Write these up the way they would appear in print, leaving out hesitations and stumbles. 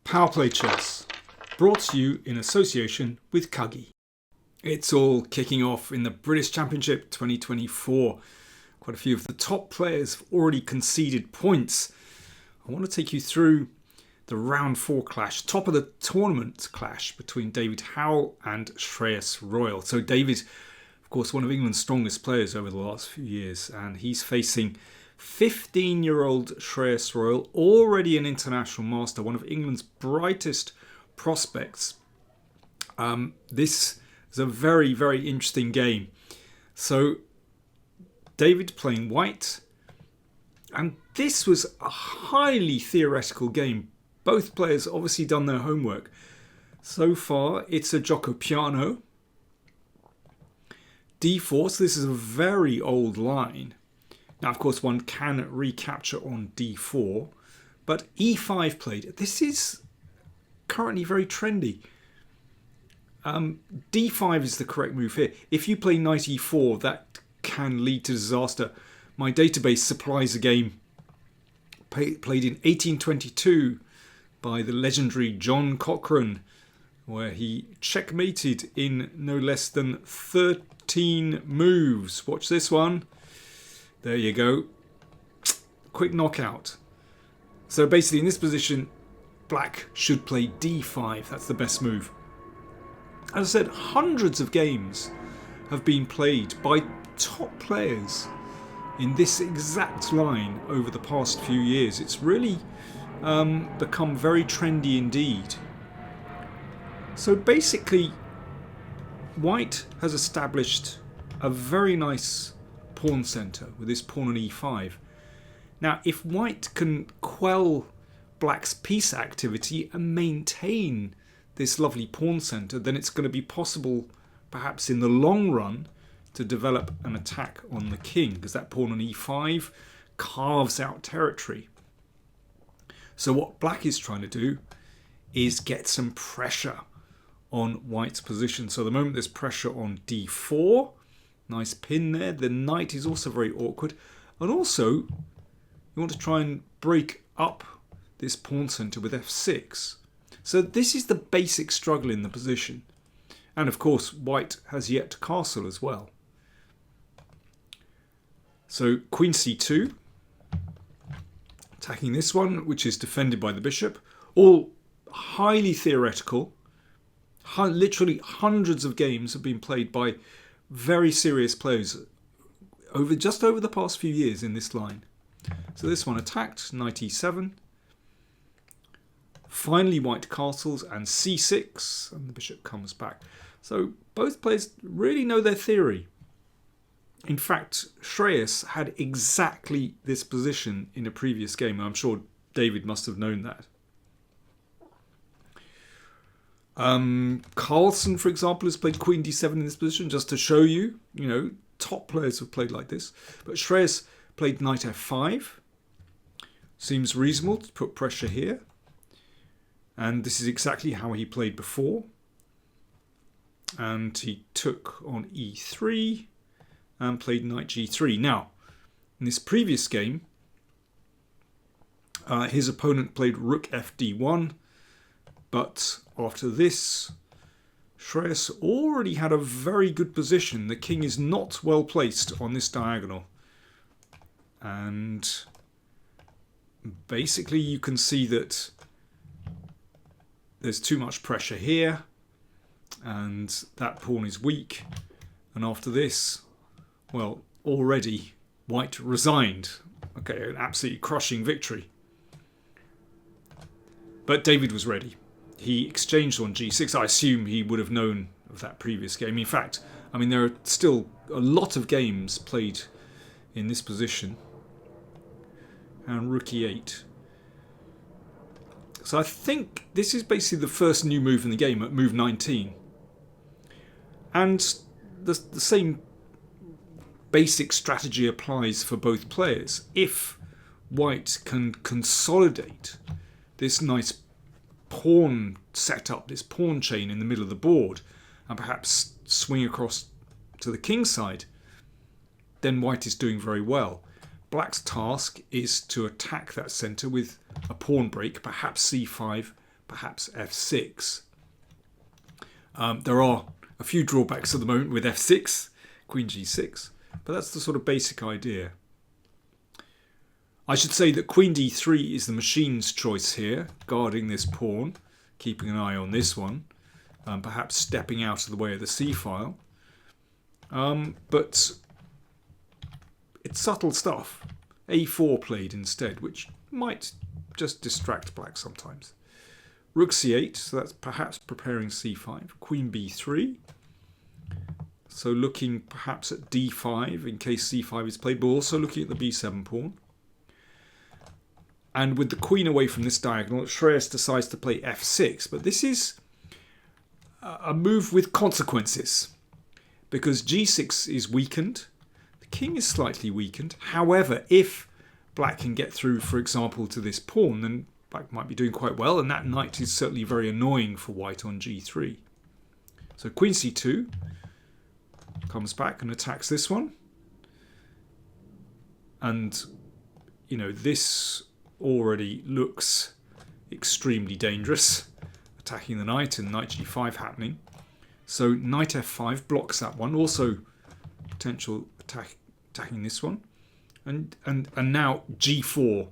PowerPlayChess, brought to you in association with Kagi. It's all kicking off in the British Championship 2024. Quite a few of the top players have already conceded points. I want to take you through the round 4 clash, top of the tournament clash between David Howell and Shreyas Royal. So David, of course, one of England's strongest players over the last few years, and he's facing 15-year-old Shreyas Royal, already an international master, one of England's brightest prospects. This is a very, very interesting game. So David playing white, and this was a highly theoretical game. Both players obviously done their homework. So far, it's a gioco piano. d4, so this is a very old line. Now, of course, one can recapture on d4, but e5 played. This is currently very trendy. d5 is the correct move here. If you play knight e4, that can lead to disaster. My database supplies a game played in 1822 by the legendary John Cochrane, where he checkmated in no less than 13 moves. Watch this one. There you go. Quick knockout. So basically in this position, black should play d5. That's the best move. As I said, hundreds of games have been played by top players in this exact line over the past few years. It's really become very trendy indeed. So basically, white has established a very nice pawn centre with this pawn on e5. Now, if white can quell black's piece activity and maintain this lovely pawn centre, then it's going to be possible, perhaps in the long run, to develop an attack on the king, because that pawn on e5 carves out territory. So what black is trying to do is get some pressure on white's position. So the moment there's pressure on d4, nice pin there. The knight is also very awkward. And also, you want to try and break up this pawn centre with f6. So this is the basic struggle in the position. And of course, white has yet to castle as well. So queen c2, attacking this one, which is defended by the bishop. All highly theoretical. Literally hundreds of games have been played by very serious players just over the past few years in this line. So this one attacked, knight e7. Finally white castles and c6, and the bishop comes back. So both players really know their theory. In fact, Shreyas had exactly this position in a previous game. I'm sure David must have known that. Carlsen, for example, has played queen d7 in this position, just to show you, top players have played like this. But Shreyas played knight f5. Seems reasonable to put pressure here. And this is exactly how he played before. And he took on e3 and played knight g3. Now, in this previous game, his opponent played rook fd1. But after this, Shreyas already had a very good position. The king is not well placed on this diagonal. And basically you can see that there's too much pressure here. And that pawn is weak. And after this, well, already white resigned. Okay, an absolutely crushing victory. But David was ready. He exchanged on g6. I assume he would have known of that previous game. In fact, there are still a lot of games played in this position. And rook e8. So I think this is basically the first new move in the game at move 19. And the same basic strategy applies for both players. If white can consolidate this nice pawn setup, this pawn chain in the middle of the board, and perhaps swing across to the king side, then white is doing very well. Black's task is to attack that centre with a pawn break, perhaps c5, perhaps f6. There are a few drawbacks at the moment with f6, queen g6, but that's the sort of basic idea. I should say that queen d3 is the machine's choice here, guarding this pawn, keeping an eye on this one, perhaps stepping out of the way of the c-file. But it's subtle stuff. a4 played instead, which might just distract black sometimes. Rook c8, so that's perhaps preparing c5. Queen b3. So looking perhaps at d5 in case c5 is played, but also looking at the b7 pawn. And with the queen away from this diagonal, Shreyas decides to play f6. But this is a move with consequences, because g6 is weakened. The king is slightly weakened. However, if black can get through, for example, to this pawn, then black might be doing quite well, and that knight is certainly very annoying for white on g3. So queen c2 comes back and attacks this one. And, you know, this already looks extremely dangerous, attacking the knight and knight g5 happening. So knight f5 blocks that one, also potential attacking this one. And now g4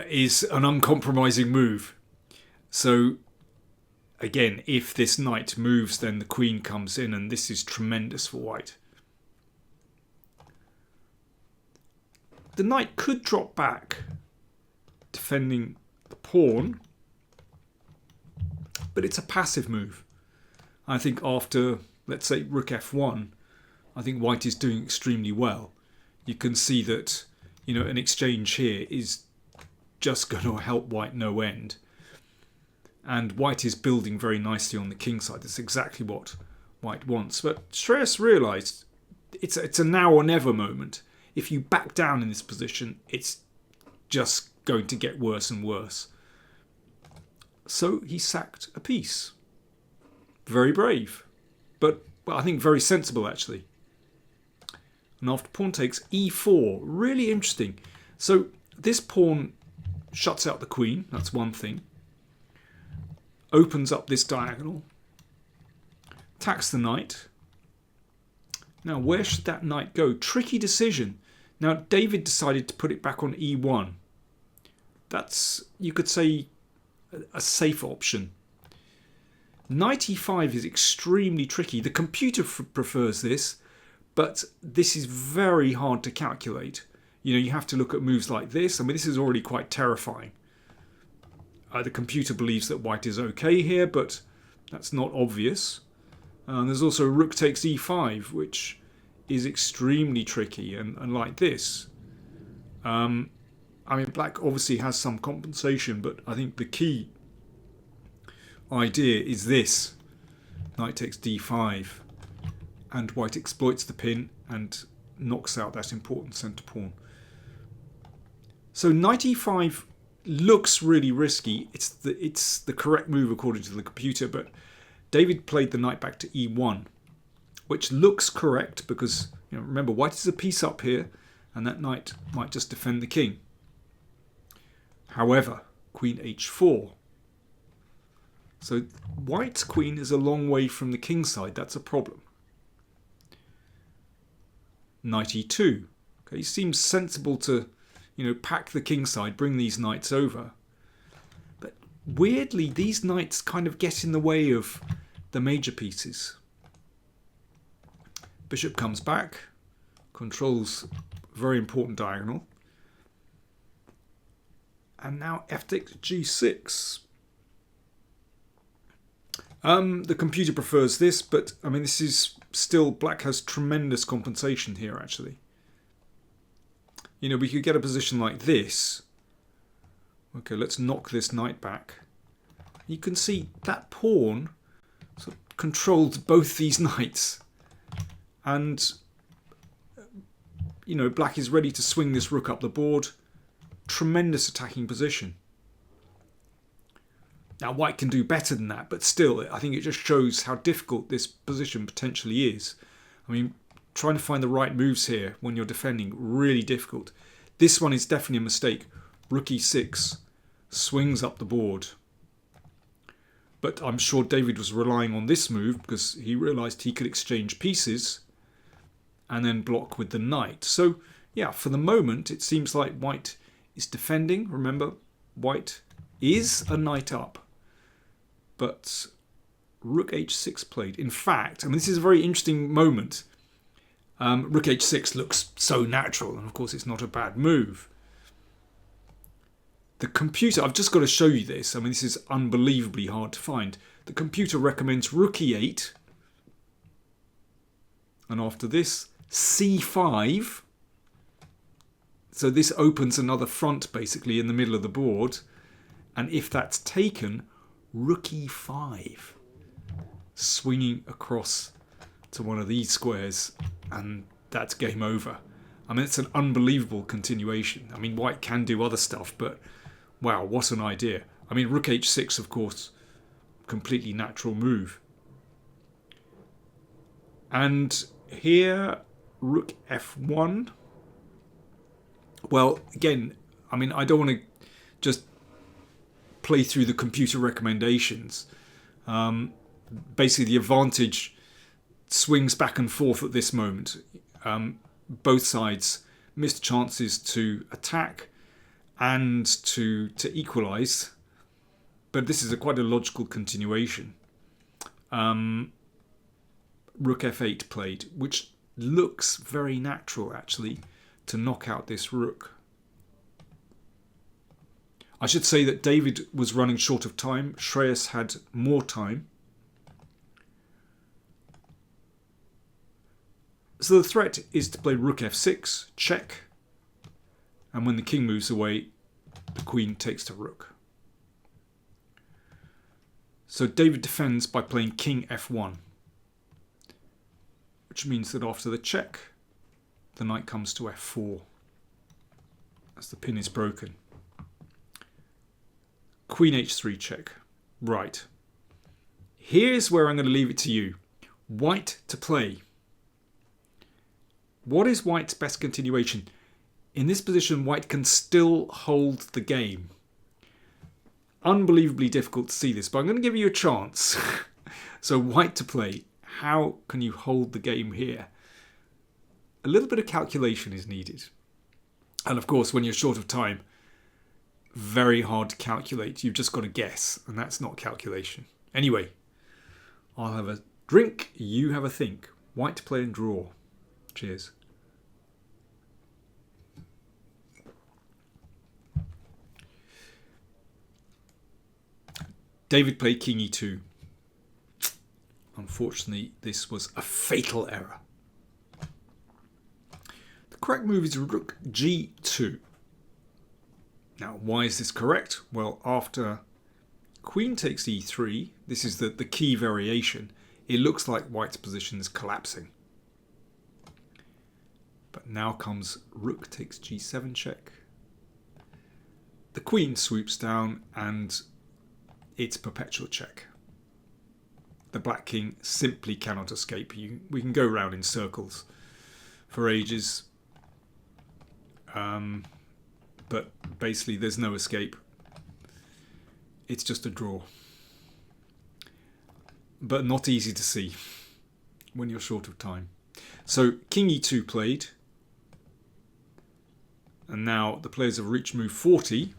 is an uncompromising move. So again, if this knight moves, then the queen comes in, and this is tremendous for white. The knight could drop back, defending the pawn, but it's a passive move. I think after, let's say, rook f1, I think white is doing extremely well. You can see that, you know, an exchange here is just going to help white no end. And white is building very nicely on the king side. That's exactly what white wants. But Shreyas realised it's a now or never moment. If you back down in this position, it's just going to get worse and worse. So he sacked a piece. Very brave, but well, I think very sensible actually. And after pawn takes e4, really interesting. So this pawn shuts out the queen, that's one thing. Opens up this diagonal. Attacks the knight. Now where should that knight go? Tricky decision. Now David decided to put it back on e1. That's, you could say, a safe option. Knight e5 is extremely tricky. The computer prefers this, but this is very hard to calculate. You know, you have to look at moves like this. I mean, this is already quite terrifying. The computer believes that white is okay here, but that's not obvious. There's also rook takes e5, which is extremely tricky, and like this. I mean, black obviously has some compensation, but I think the key idea is this. Knight takes d5, and white exploits the pin and knocks out that important centre pawn. So knight e5 looks really risky. It's the correct move according to the computer, but David played the knight back to e1, which looks correct because, you know, remember, white is a piece up here, and that knight might just defend the king. However, queen h4. So white's queen is a long way from the king side. That's a problem. Knight e2. Okay, seems sensible to, you know, pack the king side, bring these knights over. But weirdly, these knights kind of get in the way of the major pieces. Bishop comes back, controls a very important diagonal. And now f takes g6. The computer prefers this, but I mean, this is still, black has tremendous compensation here actually. You know, we could get a position like this. Okay, let's knock this knight back. You can see that pawn sort of controlled both these knights. And, you know, black is ready to swing this rook up the board. Tremendous attacking position. Now, white can do better than that, but still, I think it just shows how difficult this position potentially is. I mean, trying to find the right moves here when you're defending, really difficult. This one is definitely a mistake. Rook e6. swings up the board. But I'm sure David was relying on this move because he realised he could exchange pieces and then block with the knight. So yeah, for the moment it seems like white is defending. Remember, white is a knight up, but rook h6 played. In fact, I mean, this is a very interesting moment. Rook h6 looks so natural, and of course it's not a bad move. The computer, I've just got to show you this. I mean, this is unbelievably hard to find. The computer recommends rook e8. And after this, c5. So this opens another front, basically, in the middle of the board. And if that's taken, rook e5. Swinging across to one of these squares. And that's game over. I mean, it's an unbelievable continuation. I mean, white can do other stuff, but wow, what an idea. I mean, rook h6, of course, completely natural move. And here, rook f1. Well, again, I mean, I don't want to just play through the computer recommendations. Basically, the advantage swings back and forth at this moment. Both sides missed chances to attack and to equalise, but this is quite a logical continuation. Rook f8 played, which looks very natural actually to knock out this rook. I should say that David was running short of time. Shreyas had more time. So the threat is to play rook f6, check, and when the king moves away, the queen takes the rook. So David defends by playing king f1, which means that after the check, the knight comes to f4 as the pin is broken. Queen h3 check. Right. Here's where I'm going to leave it to you. White to play. What is white's best continuation? In this position, white can still hold the game. Unbelievably difficult to see this, but I'm going to give you a chance. So white to play. How can you hold the game here? A little bit of calculation is needed. And of course, when you're short of time, very hard to calculate. You've just got to guess, and that's not calculation. Anyway, I'll have a drink, you have a think. White to play and draw. Cheers. David played king e2. Unfortunately, this was a fatal error. The correct move is rook g2. Now, why is this correct? Well, after queen takes e3, this is the key variation, it looks like white's position is collapsing. But now comes rook takes g7 check. The queen swoops down and it's perpetual check. The black king simply cannot escape. We can go round in circles for ages. But basically there's no escape. It's just a draw. But not easy to see when you're short of time. So king e2 played. And now the players have reached move 40.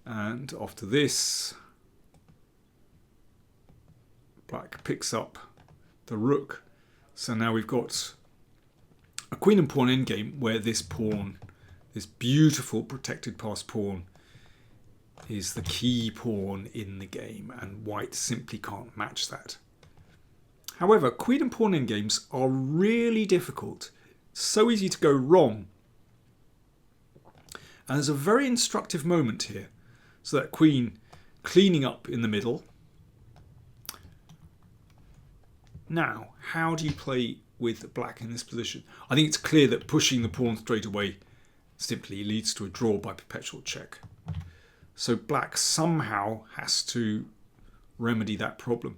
And after this, black picks up the rook. So now we've got a queen and pawn endgame where this pawn, this beautiful protected passed pawn, is the key pawn in the game, and white simply can't match that. However, queen and pawn endgames are really difficult. So easy to go wrong. And there's a very instructive moment here. So that queen cleaning up in the middle. Now, how do you play with black in this position? I think it's clear that pushing the pawn straight away simply leads to a draw by perpetual check. So black somehow has to remedy that problem.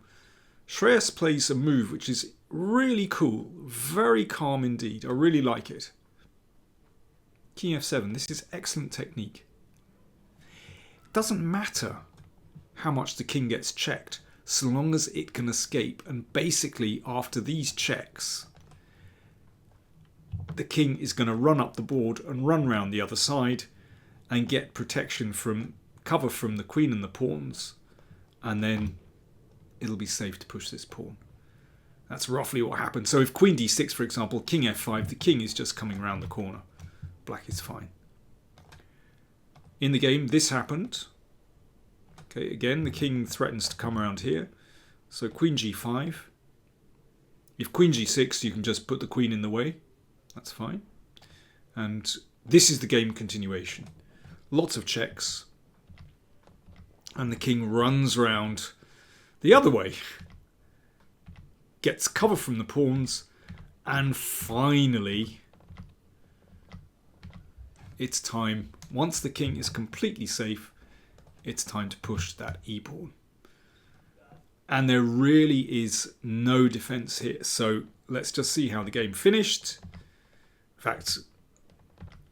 Shreyas plays a move which is really cool, very calm indeed. I really like it. King f7, this is excellent technique. doesn't matter how much the king gets checked, so long as it can escape. And basically, after these checks, the king is going to run up the board and run round the other side and get protection from cover from the queen and the pawns, and then it'll be safe to push this pawn. That's roughly what happened. So if queen d6, for example, king f5, the king is just coming round the corner. Black is fine. In the game, this happened. Okay, again, the king threatens to come around here. So queen g5. If queen g6, you can just put the queen in the way. That's fine. And this is the game continuation. Lots of checks. And the king runs round the other way. Gets cover from the pawns. And finally, it's time. Once the king is completely safe, it's time to push that e-pawn. And there really is no defense here. So let's just see how the game finished. In fact,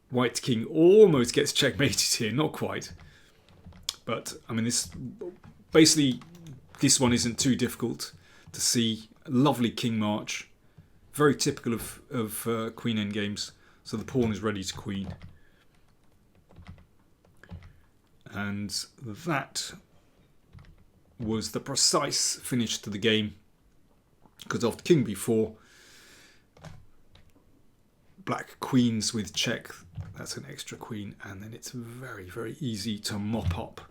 white king almost gets checkmated here. Not quite. But, I mean, this one isn't too difficult to see. Lovely king march. Very typical of queen endgames. So the pawn is ready to queen. And that was the precise finish to the game. Because after king b4, black queens with check, that's an extra queen, and then it's very, very easy to mop up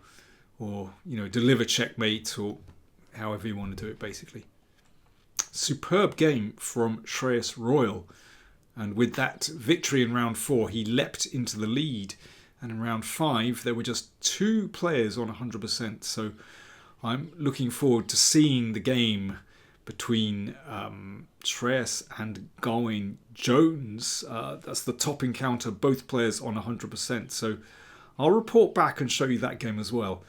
or, you know, deliver checkmate, or however you want to do it, basically. Superb game from Shreyas Royal, and with that victory in round 4, he leapt into the lead, and in round 5 there were just 2 players on 100%. So I'm looking forward to seeing the game between Shreyas and Gawain Jones. That's the top encounter, both players on 100%. So I'll report back and show you that game as well.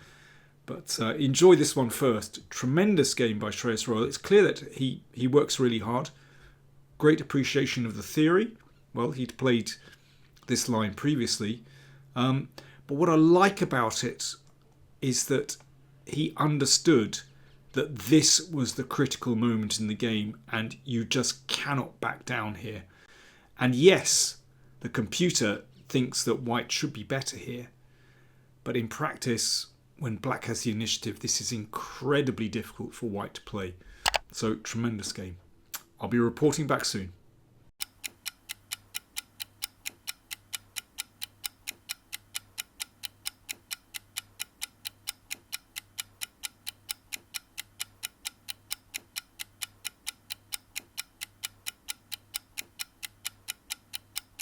But enjoy this one first. Tremendous game by Shreyas Royal. It's clear that he works really hard. Great appreciation of the theory. Well, he'd played this line previously. But what I like about it is that he understood that this was the critical moment in the game and you just cannot back down here. And yes, the computer thinks that white should be better here. But in practice, when black has the initiative, this is incredibly difficult for white to play. So, tremendous game. I'll be reporting back soon.